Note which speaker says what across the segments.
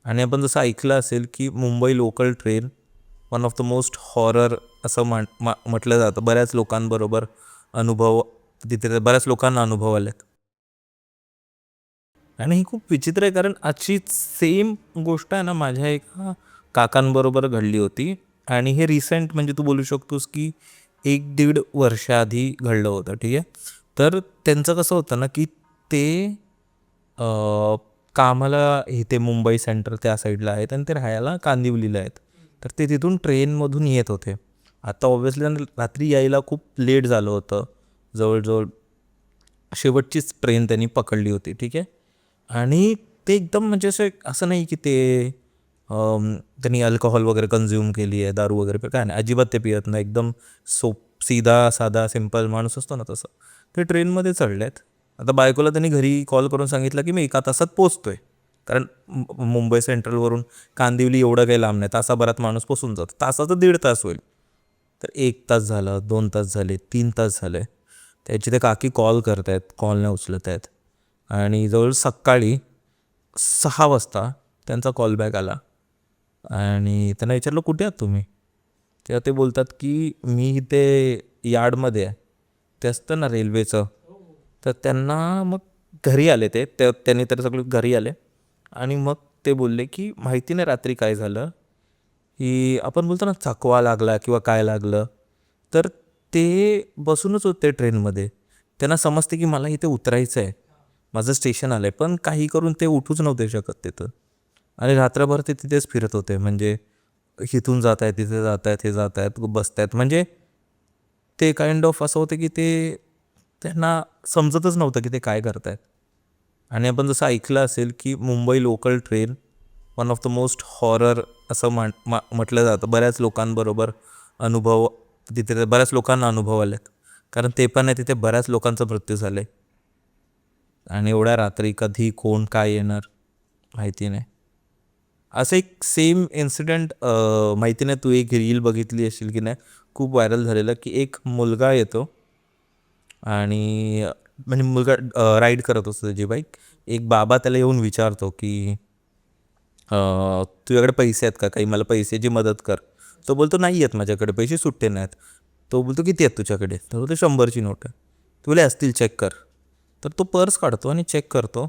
Speaker 1: आणि आपण जसं ऐकलं असेल की Mumbai local train one of the most horror असं म्हटलं जातं. बऱ्याच लोकांबरोबर अनुभव तिथे बऱ्याच लोकांना अनुभव आलेत. आणि ही खूप विचित्र आहे, कारण आजची सेम गोष्ट आहे ना माझ्या एका काकांबरोबर घडली होती. आणि हे रिसेंट म्हणजे तू बोलू शकतोस की 1-1.5 वर्षाआधी घडलं होतं. ठीक आहे. तर त्यांचं कसं होतं ना की ते कामाला इथे मुंबई सेंटर त्या साईडला आहेत आणि ते राहायला कांदिवलीला आहेत. तर ते तिथून ट्रेनमधून येत होते. आता ऑब्व्हियसली रात्री यायला खूप लेट झालं होतं. जवळजवळ शेवटचीच ट्रेन त्यांनी पकडली होती. ठीक आहे. आणि ते एकदम म्हणजे असं नाही की ते त्यांनी अल्कोहोल वगैरे कन्झ्युम केली आहे, दारू वगैरे काय नाही, अजिबात ते पियत नाही. एकदम सीधा साधा सिंपल माणूस असतो ना तसं. ते ट्रेनमध्ये चढलेत. आता बायकोला त्यांनी घरी कॉल करून सांगितलं की मी 1 तासात पोचतोय. कारण मुंबई सेंट्रलवरून कांदिवली एवढं काही लांब नाही, तासाभरात माणूस पोचून जातो. तासाचं 1.5 तास होईल. तर 1 तास झालं, 2 तास झाले, 3 तास झाले. त्याची ते काकी कॉल करत आहेत, कॉल नाही उचलत आहेत. आणि जवळ सकाळी 6 वाजता त्यांचा कॉलबॅक आला. आणि त्यांना विचारलं कुठे आहात तुम्ही. तेव्हा ते बोलतात की मी इथे यार्डमध्ये आहे. ते असतं ना रेल्वेचं. तर त्यांना मग घरी आले त्यांनी तर सगळे घरी आले. आणि मग ते बोलले की माहिती नाही रात्री काय झालं, की आपण बोलतो ना चकवा लागला किंवा काय लागलं. तर ते बसूनच होते ट्रेनमध्ये. त्यांना समजते की मला इथे उतरायचं आहे, माझं स्टेशन आलं आहे, पण काही करून ते उठूच नव्हते शकत तिथं. आणि रात्रभर ते तिथेच फिरत होते. म्हणजे इथून जात आहेत, तिथे जात आहेत, हे जात आहेत, बसत आहेत. म्हणजे ते काइंड ऑफ असं होतं की ते त्यांना समजतच नव्हतं की ते काय करतायत. आणि आपण जसं ऐकलं असेल की Mumbai local train one of the most horror असं म्हटलं जातं. बऱ्याच लोकांबरोबर अनुभव तिथे बऱ्याच लोकांना अनुभव आलेत. कारण ते पण आहे तिथे बऱ्याच लोकांचा मृत्यू झाले. आणि एवढ्या रात्री कधी कोण काय येणार माहिती नाही. असं एक सेम इन्सिडेंट माहिती नाही तू एक रील बघितली असेल की नाही, खूप व्हायरल झालेलं की एक मुलगा येतो आणि म्हणजे मुलगा राईड करत असतो त्याची बाईक. एक बाबा त्याला येऊन विचारतो की तुझ्याकडे पैसे आहेत का, काही मला पैशाची मदत कर. तो बोलतो नाही आहेत माझ्याकडे पैसे, सुट्टे नाहीत. तो बोलतो किती आहेत तुझ्याकडे. तर बोलतो 100ची नोट आहे. तू बोले असतील चेक कर. तर तो पर्स काढतो आणि चेक करतो.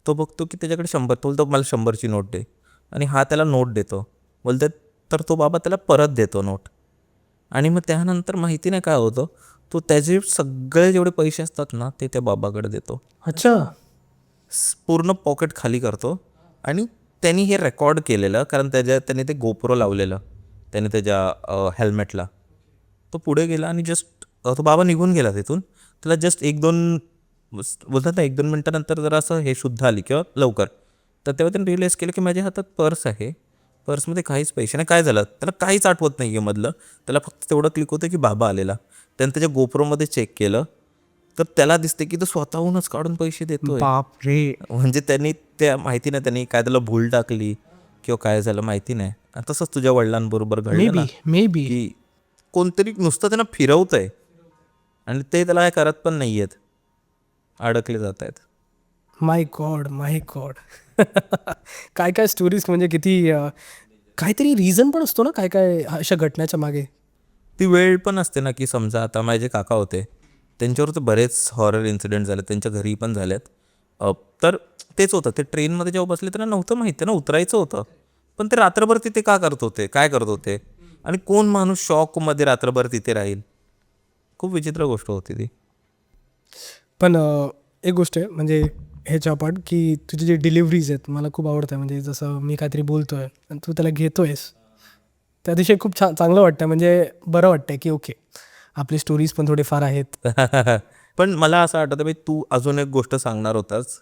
Speaker 1: तो बघतो की त्याच्याकडे 100. तो बोलतो मला 100ची नोट दे. आणि हा त्याला नोट देतो. बोलतात. तर तो बाबा त्याला परत देतो नोट. आणि मग त्यानंतर माहिती नाही काय होतं, तो त्याचे सगळे जेवढे पैसे असतात ना ते त्या बाबाकडे देतो.
Speaker 2: अच्छा.
Speaker 1: पूर्ण पॉकेट खाली करतो. आणि त्यांनी हे रेकॉर्ड केलेलं, कारण त्याने ते गोप्रो लावलेलं त्याने त्याच्या हेल्मेटला. तो पुढे गेला आणि जस्ट तो बाबा निघून गेला तिथून. त्याला जस्ट 1-2 बोलतात ना 1-2 मिनटानंतर जरा असं हे शुद्ध आली किंवा लवकर. तर तेव्हा त्यांनी रिअलाईज केलं की माझ्या हातात पर्स आहे, पर्समध्ये काहीच पैसे नाही. काय झालं त्याला काहीच आठवत नाही आहे मधलं. त्याला फक्त तेवढं क्लिक होतं की बाबा आलेला. त्यानं त्याच्या गोप्रोमध्ये चेक केलं. तर त्याला दिसते की तो स्वतःहूनच काढून पैसे देतोय.
Speaker 2: बाप रे.
Speaker 1: म्हणजे त्यांनी त्या माहिती नाही त्यांनी काय त्याला भूल टाकली किंवा काय झालं माहिती नाही. आणि तसंच तुझ्या वडिलांबरोबर
Speaker 2: मे
Speaker 1: घडलं
Speaker 2: बी
Speaker 1: ना,
Speaker 2: मे बी
Speaker 1: की कोणतरी नुसतं त्यांना फिरवत आहे आणि ते त्याला काय करत पण नाही आहेत, अडकले जात आहेत.
Speaker 2: माय गॉड, माय गॉड. काय काय स्टोरीज म्हणजे किती काहीतरी रिझन पण असतो ना काय काय अशा घटनेच्या मागे.
Speaker 1: ती वेळ पण असते ना, की समजा आता माझे काका होते, त्यांच्यावर तर बरेच हॉरर इन्सिडेंट झाले, त्यांच्या घरी पण झाल्यात. तर तेच होतं, ते ट्रेनमध्ये जेव्हा बसले त्यांना नव्हतं माहिती ना उतरायचं होतं. पण ते रात्रभर तिथे का करत होते, काय करत होते, आणि कोण माणूस शॉकमध्ये रात्रभर तिथे राहील. खूप विचित्र गोष्ट होती ती.
Speaker 2: पण एक गोष्ट आहे म्हणजे ह्याच्या आपण की तुझे जे डिलिव्हरीज आहेत मला खूप आवडतं. म्हणजे जसं मी काहीतरी बोलतोय आणि तू त्याला घेतोयस, त्या दिवशी खूप चांगलं वाटतं. म्हणजे बरं वाटतं की ओके, आपली स्टोरीज पण थोडेफार आहेत.
Speaker 1: पण मला असं आठवतं बाई, तू अजून एक गोष्ट सांगणार होतास,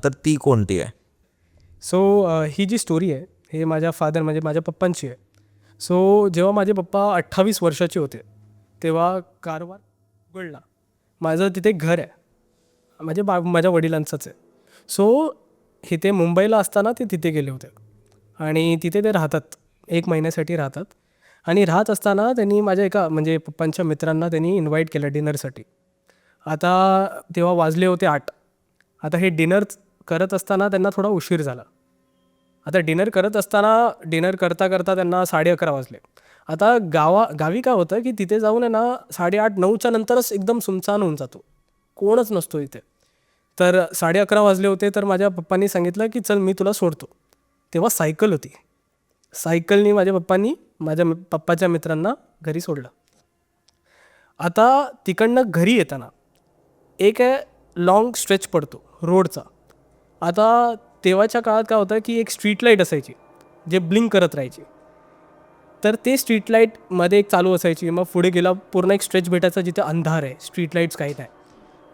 Speaker 1: तर ती कोणती आहे?
Speaker 2: सो ही जी स्टोरी आहे हे माझ्या फादर म्हणजे माझ्या पप्पांची आहे. सो जेव्हा माझे पप्पा 28 वर्षाचे होते तेव्हा कारवार उघडला. माझं तिथे घर आहे, म्हणजे माझ्या वडिलांचंच आहे. सो इथे मुंबईला असताना ते तिथे गेले होते आणि तिथे ते राहतात, 1 महिन्यासाठी राहतात. आणि राहत असताना त्यांनी माझ्या एका म्हणजे पप्पांच्या मित्रांना त्यांनी इन्व्हाइट केलं डिनरसाठी. आता तेव्हा वाजले होते 8. आता हे डिनर करत असताना त्यांना थोडा उशीर झाला आता डिनर करत असताना डिनर करता करता त्यांना 11:30 वाजले. आता गावी काय होतं की तिथे जाऊन आहे ना 8:30-9च्या नंतरच एकदम सुनसान होऊन जातो, कोणच नसतो इथे. तर 11:30 वाजले होते, तर माझ्या पप्पांनी सांगितलं की चल मी तुला सोडतो. तेव्हा सायकल होती. सायकलनी माझ्या पप्पांनी माझ्या पप्पाच्या मित्रांना घरी सोडलं. आता तिकडनं घरी येताना एक लाँग स्ट्रेच पडतो रोडचा. आता तेव्हाच्या काळात काय होतं की एक स्ट्रीट लाईट असायची जे ब्लिंक करत राहायची. तर ते स्ट्रीट लाईटमध्ये एक चालू असायची. मग पुढे गेला पूर्ण एक स्ट्रेच भेटायचा जिथे अंधार आहे, स्ट्रीट लाईट्स काही नाही.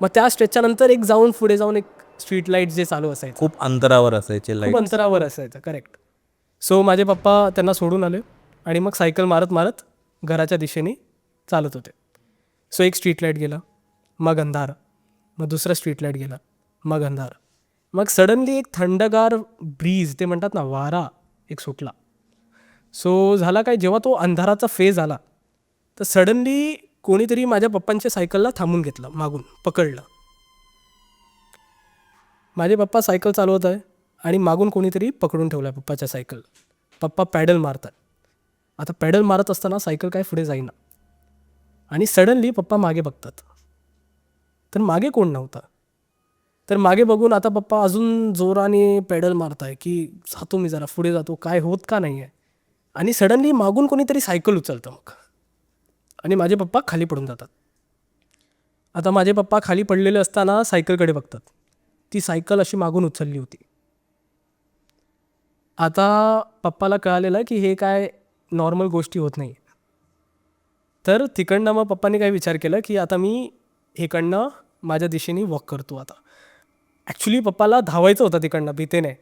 Speaker 2: मग त्या स्ट्रेचच्या नंतर एक पुढे जाऊन एक स्ट्रीट लाईट जे चालू असायचं,
Speaker 1: खूप अंतरावर असायचे
Speaker 2: खूप
Speaker 1: लाईट.
Speaker 2: अंतरावर असायचं. करेक्ट. सो माझे पप्पा त्यांना सोडून आले आणि मग सायकल मारत मारत घराच्या दिशेने चालत होते. सो एक स्ट्रीट लाईट गेला, मग अंधार, मग दुसरा स्ट्रीट लाईट गेला, मग अंधार. मग सडनली एक थंडगार ब्रीज, ते म्हणतात ना वारा, एक सुटला. सो झाला काय, जेव्हा तो अंधाराचा फेज आला तर सडनली कोणीतरी माझ्या पप्पांच्या सायकलला थांबून घेतलं, मागून पकडलं. माझे पप्पा सायकल चालवत आहे आणि मागून कोणीतरी पकडून ठेवलं आहे पप्पाच्या सायकल. पप्पा पॅडल मारतात. आता पॅडल मारत असताना सायकल काय पुढे जाईना आणि सडनली पप्पा मागे बघतात, तर मागे कोण नव्हता. तर मागे बघून आता पप्पा अजून जोराने पेडल मारताय की जातो मी, जरा पुढे जातो, काय होत का नाही आहे. आणि सडनली मागून कोणीतरी सायकल उचलतं मग, आणि माझे पप्पा खाली पडून जातात. आता माझे पप्पा खाली पडलेले असताना सायकलकडे बघतात. ती सायकल अशी मागून उचलली होती. आता पप्पाला कळालेलं की हे काय नॉर्मल गोष्टी होत नाही. तर तिकडनं मग पप्पांनी काय विचार केला की आता मी इकडनं माझ्या दिशेने वॉक करतो. आता ॲक्च्युली पप्पाला धावायचं होतं तिकडनं भीतीने,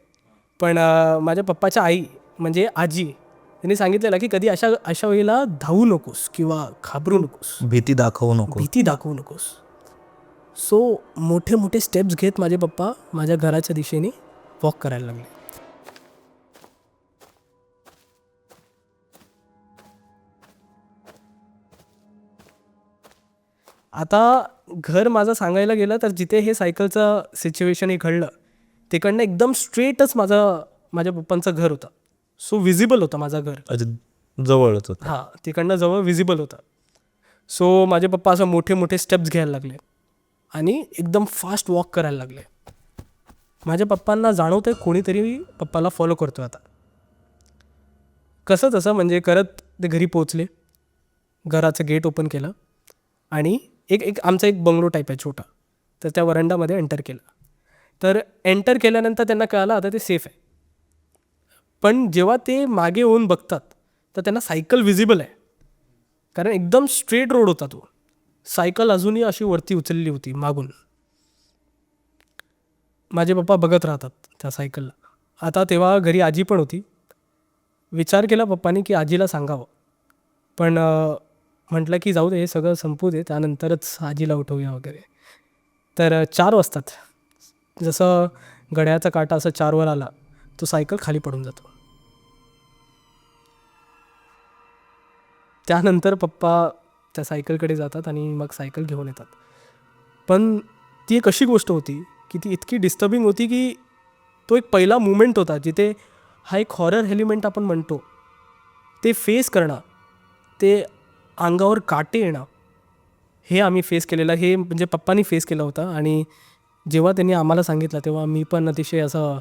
Speaker 2: पण माझ्या पप्पाच्या आई म्हणजे आजी त्यांनी सांगितलेलं की कधी अशा वेळेला धावू नकोस किंवा घाबरू नकोस,
Speaker 1: भीती दाखवू नको.
Speaker 2: भीती दाखवू नकोस. सो मोठे मोठे स्टेप्स घेत माझे पप्पा माझ्या घराच्या दिशेने वॉक करायला लागले. आता घर माझं सांगायला गेलं तर जिथे हे सायकलचं सिच्युएशन हे घडलं तिकडनं एकदम स्ट्रेटच माझ्या पप्पांचं घर होतं. सो विजिबल होतं माझं घर.
Speaker 1: जवळच होतं.
Speaker 2: हां, तिकडनं जवळ विजिबल होतं. सो माझे पप्पा असं मोठे मोठे स्टेप्स घ्यायला लागले आणि एकदम फास्ट वॉक करायला लागले. माझ्या पप्पांना जाणवतं कोणीतरी पप्पाला फॉलो करतो आता. कसं तसं म्हणजे करत ते घरी पोचले. घराचं गेट ओपन केलं आणि एक आमचा एक बंगलो टाईप आहे छोटा, तर त्या वरांडामध्ये एंटर केलं. तर एंटर केल्यानंतर त्यांना कळालं आता ते सेफ आहे. पण जेव्हा ते मागे येऊन बघतात तर त्यांना सायकल विजिबल आहे, कारण एकदम स्ट्रेट रोड होता तो. सायकल अजूनही अशी वरती उचलली होती मागून. माझे पप्पा बघत राहतात त्या सायकलला. आता तेव्हा घरी आजी पण होती. विचार केला पप्पांनी की आजीला सांगावं, पण म्हटलं की जाऊ दे, हे सगळं संपू दे, त्यानंतरच आजीला उठवूया वगैरे. तर 4 वाजतात. जसं घड्याळाचा काटा असं 4वर आला तो सायकल खाली पडून जातो. त्यानंतर पप्पा त्या सायकलकडे जातात आणि मग सायकल घेऊन येतात. पण ती एक अशी गोष्ट होती की ती इतकी डिस्टर्बिंग होती की तो एक पहिला मुमेंट होता जिथे हा एक हॉरर एलिमेंट आपण म्हणतो ते फेस करणं, ते अंगावर काटे येणं, हे आम्ही फेस केलेलं. हे म्हणजे पप्पांनी फेस केलं होतं. आणि जेव्हा त्यांनी आम्हाला सांगितलं तेव्हा मी पण अतिशय असं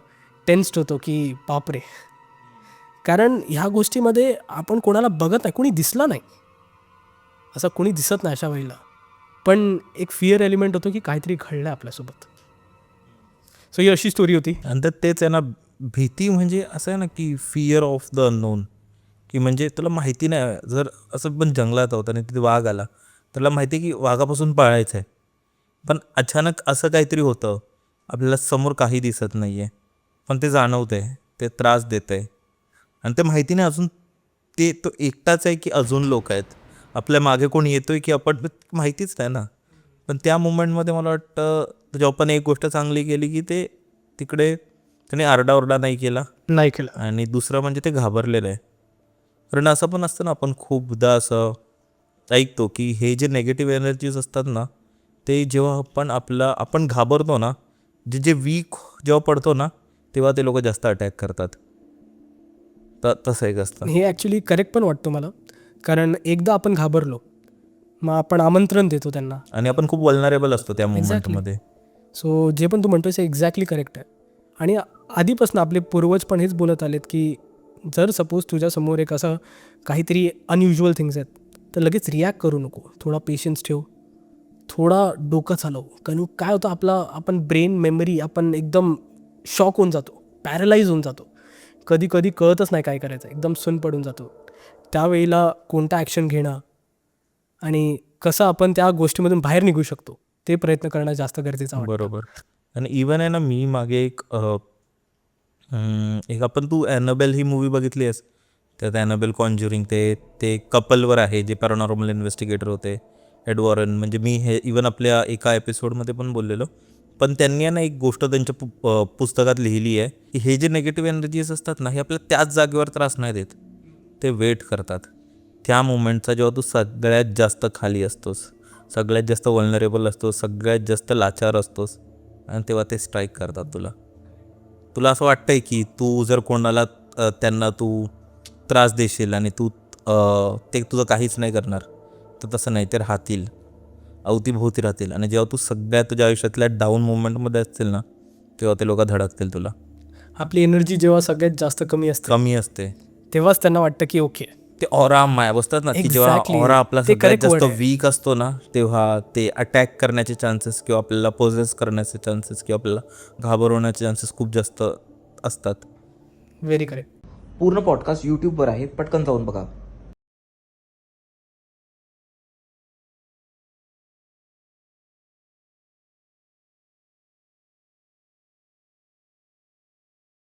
Speaker 2: टेन्स्ड होतो की बापरे, कारण ह्या गोष्टीमध्ये आपण कोणाला बघत नाही, कोणी दिसला नाही, असं कोणी दिसत नाही अशा वेळेला, पण एक फिअर एलिमेंट होतो की काहीतरी घडलं आपल्यासोबत. सो ही अशी स्टोरी होती.
Speaker 1: आणि तेच आहे ना, भीती म्हणजे असं आहे ना की फिअर ऑफ द अननोन, की म्हणजे तुला माहिती नाही, जर असं पण जंगलात आहोत आणि तिथे वाघ आला, त्याला माहिती आहे की वाघापासून पळायचं आहे, पण अचानक असं काहीतरी होतं, आपल्याला समोर काही दिसत नाही आहे, पण ते जाणवतं आहे, ते त्रास देतं आहे, आणि ते माहिती नाही अजून तो एकटाच आहे की अजून लोक आहेत, आपल्या मागे कोणी येतो आहे की आपण माहितीच नाही ना. पण त्या मुमेंटमध्ये मला वाटतं जेव्हा पण एक गोष्ट चांगली केली की ते तिकडे त्याने आरडाओरडा नाही केला. आणि दुसरं म्हणजे ते घाबरलेलं आहे. कारण असं पण असतं ना, आपण खूपदा असं ऐकतो की हे जे नेगेटिव्ह एनर्जीज असतात ना, ते जेव्हा आपण घाबरतो ना, जे वीक जेव्हा पडतो ना, तेव्हा ते लोक जास्त अटॅक करतात. तसं एक असतं.
Speaker 2: हे ॲक्च्युली करेक्ट पण वाटतं मला, कारण एकदा आपण घाबरलो मग आपण आमंत्रण देतो त्यांना.
Speaker 1: आणि आपण खूप वल्नरेबल असतो त्या मोमेंटमध्ये.
Speaker 2: सो जे पण तू म्हणतोस हे एक्झॅक्टली करेक्ट आहे. आणि आधीपासून आपले पूर्वज पण हेच बोलत आलेत की जर सपोज तुझ्यासमोर एक असं काहीतरी अनयुज्युअल थिंग्स आहेत तर लगेच रिॲक्ट करू नको, थोडा पेशन्स ठेव, थोडा डोकं चालव. कारण काय होतं आपण ब्रेन मेमरी आपण एकदम शॉक होऊन जातो, पॅरलाइज होऊन जातो, कधी कधी कळतच नाही काय करायचं, एकदम सुन्न पडून जातो. त्यावेळेला कोणतं ॲक्शन घेणं आणि कसं आपण त्या गोष्टीमधून बाहेर निघू शकतो ते प्रयत्न करणं जास्त गरजेचं वाटतं.
Speaker 1: बरोबर. आणि इवन आहे ना, मी मागे एक आपण तू ॲनाबेल ही मूवी बघितली आहेस? त्यात ॲनाबेल कॉन्ज्युरिंग ते कपलवर आहे जे पॅरानॉर्मल इन्व्हेस्टिगेटर होते, एड वॉरन. म्हणजे मी हे इवन आपल्या एका एपिसोडमध्ये पण बोललेलो. पण त्यांनी आहे ना एक गोष्ट त्यांच्या पुस्तकात लिहिली आहे की हे जे निगेटिव्ह एनर्जीज असतात ना, हे आपल्याला त्याच जागेवर त्रास नाही देत, ते वेट करतात त्या मोमेंटचा, जेव्हा तू सगळ्यात जास्त खाली असतोस, सगळ्यात जास्त वल्नरेबल असतोस, सगळ्यात जास्त लाचार असतोस, आणि तेव्हा ते स्ट्राईक करतात तुला. तुला असं वाटतंय की तू जर कोणाला त्यांना तू त्रास देशील आणि तू ते तुझं काहीच नाही करणार, तर तसं नाही, ते राहतील, अवतीभोवती राहतील. आणि जेव्हा तू सगळ्यात तुझ्या आयुष्यातल्या डाऊन मोमेंटमध्ये असतील ना, तेव्हा ते लोक धडकतील तुला.
Speaker 2: आपली एनर्जी जेव्हा सगळ्यात जास्त कमी असते तेव्हाच त्यांना वाटतं की ओके.
Speaker 1: ते ऑरा माया बसतात ना, की जेव्हा
Speaker 2: Exactly.
Speaker 1: ऑरा आपला
Speaker 2: ते
Speaker 1: सगळ्यात
Speaker 2: correct
Speaker 1: जास्त
Speaker 2: word आहे.
Speaker 1: वीक असतो ना, तेव्हा ते अटॅक करण्याचे चान्सेस किंवा आपल्याला पोजेस करण्याचे चान्सेस किंवा आपल्याला घाबरवण्याचे चान्सेस खूप जास्त असतात.
Speaker 2: Very correct.
Speaker 3: पूर्ण पॉडकास्ट यूट्यूबवर आहे, पटकन जाऊन बघा.